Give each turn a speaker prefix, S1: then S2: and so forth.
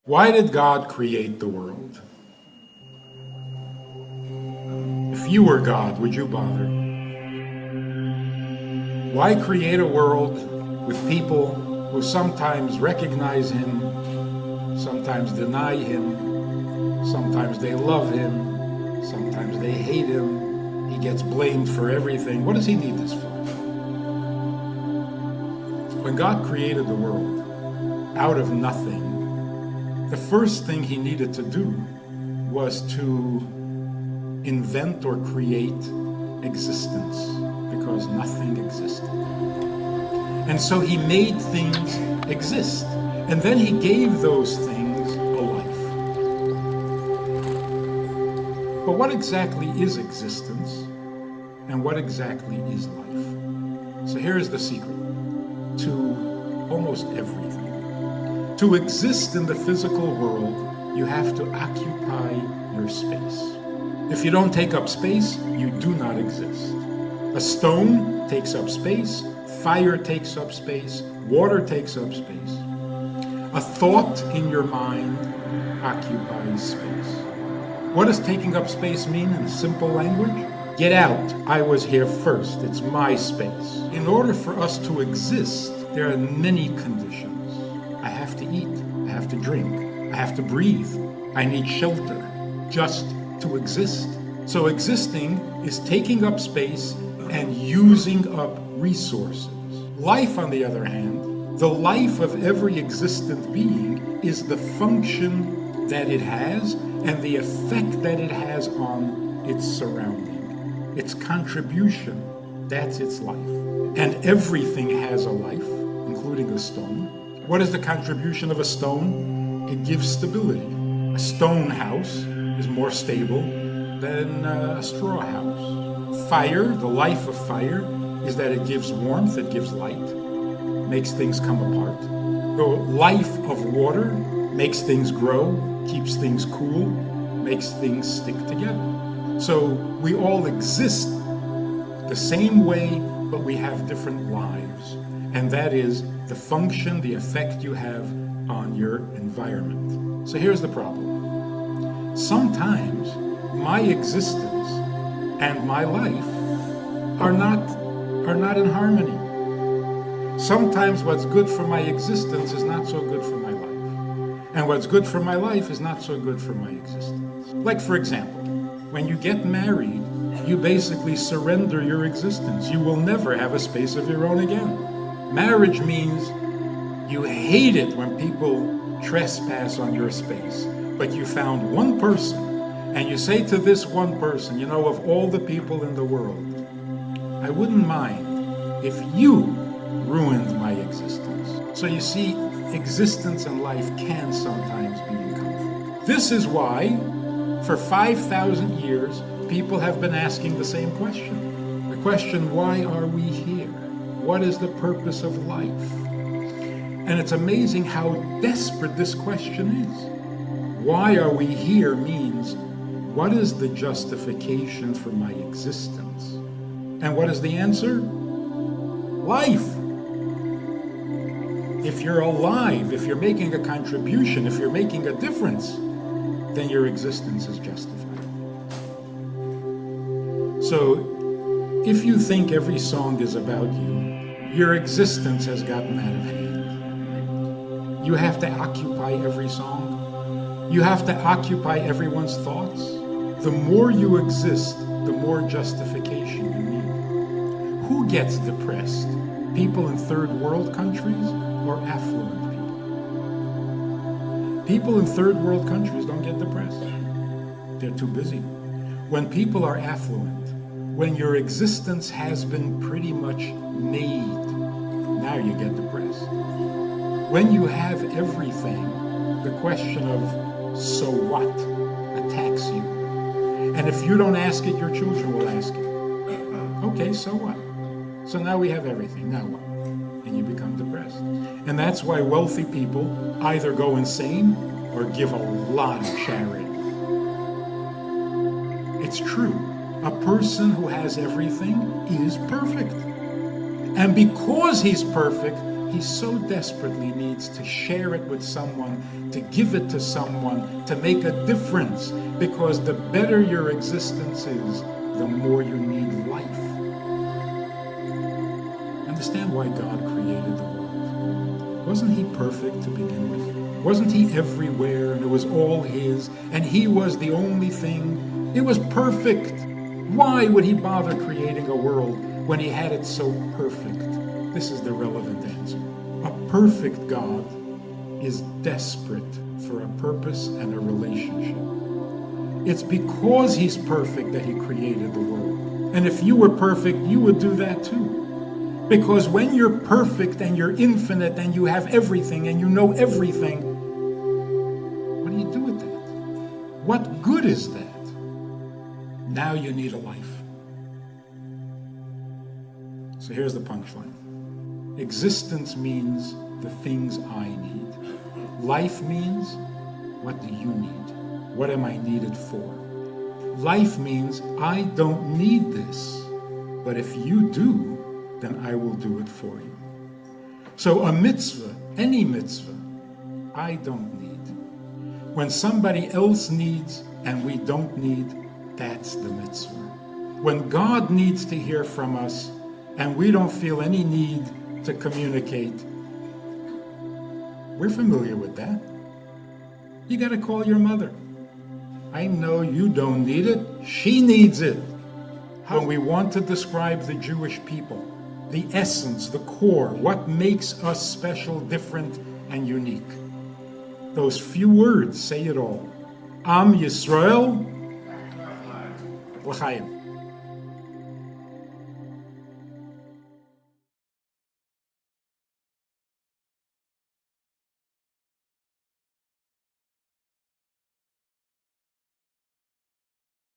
S1: Why did God create the world? If you were God, would you bother? Why create a world with people who sometimes recognize Him, sometimes deny Him, sometimes they love Him, sometimes they hate Him, He gets blamed for everything? What does He need this for? When God created the world out of nothing, the first thing He needed to do was to invent or create existence, because nothing existed. And so He made things exist, and then He gave those things a life. But what exactly is existence, and what exactly is life? So here's the secret to almost everything. To exist in the physical world, you have to occupy your space. If you don't take up space, you do not exist. A stone takes up space, fire takes up space, water takes up space. A thought in your mind occupies space. What does taking up space mean in simple language? Get out. I was here first. It's my space. In order for us to exist, there are many conditions. I have to eat, I have to drink, I have to breathe, I need shelter just to exist. So existing is taking up space and using up resources. Life, on the other hand, the life of every existent being is the function that it has and the effect that it has on its surrounding. Its contribution, that's its life. And everything has a life, including a stone. What is the contribution of a stone? It gives stability. A stone house is more stable than a straw house. Fire, the life of fire, is that it gives warmth, it gives light, makes things come apart. The life of water makes things grow, keeps things cool, makes things stick together. So we all exist the same way, but we have different lives. And that is the function, the effect you have on your environment. So here's the problem. Sometimes my existence and my life are not in harmony. Sometimes what's good for my existence is not so good for my life. And what's good for my life is not so good for my existence. Like, for example, when you get married, you basically surrender your existence. You will never have a space of your own again. Marriage means you hate it when people trespass on your space, but you found one person, and you say to this one person, you know, of all the people in the world, I wouldn't mind if you ruined my existence. So you see, existence and life can sometimes be in conflict. This is why, for 5,000 years, people have been asking the same question. The question, why are we here? What is the purpose of life? And it's amazing how desperate this question is. Why are we here means, what is the justification for my existence? And what is the answer? Life. If you're alive, if you're making a contribution, if you're making a difference, then your existence is justified. So, if you think every song is about you, your existence has gotten out of hand. You have to occupy every song. You have to occupy everyone's thoughts. The more you exist, the more justification you need. Who gets depressed? People in third world countries or affluent people? People in third world countries don't get depressed. They're too busy. When people are affluent, when your existence has been pretty much made, now you get depressed. When you have everything, the question of so what attacks you. And if you don't ask it, your children will ask it. Okay, so what? So now we have everything, now what? And you become depressed. And that's why wealthy people either go insane or give a lot of charity. It's true. A person who has everything is perfect. And because he's perfect, he so desperately needs to share it with someone, to give it to someone, to make a difference, because the better your existence is, the more you need life. Understand why God created the world. Wasn't he perfect to begin with? Wasn't he everywhere and it was all his, and he was the only thing? It was perfect. Why would he bother creating a world when he had it so perfect? This is the relevant answer. A perfect God is desperate for a purpose and a relationship. It's because he's perfect that he created the world. And if you were perfect, you would do that too. Because when you're perfect and you're infinite and you have everything and you know everything, what do you do with that? What good is that? Now you need a life. So here's the punchline. Existence means the things I need. Life means, what do you need? What am I needed for? Life means I don't need this, but if you do, then I will do it for you. So a mitzvah, any mitzvah, I don't need. When somebody else needs and we don't need, that's the mitzvah. When God needs to hear from us and we don't feel any need to communicate, we're familiar with that. You got to call your mother. I know you don't need it. She needs it. When we want to describe the Jewish people, the essence, the core, what makes us special, different, and unique, those few words say it all. Am Yisrael L'chaim.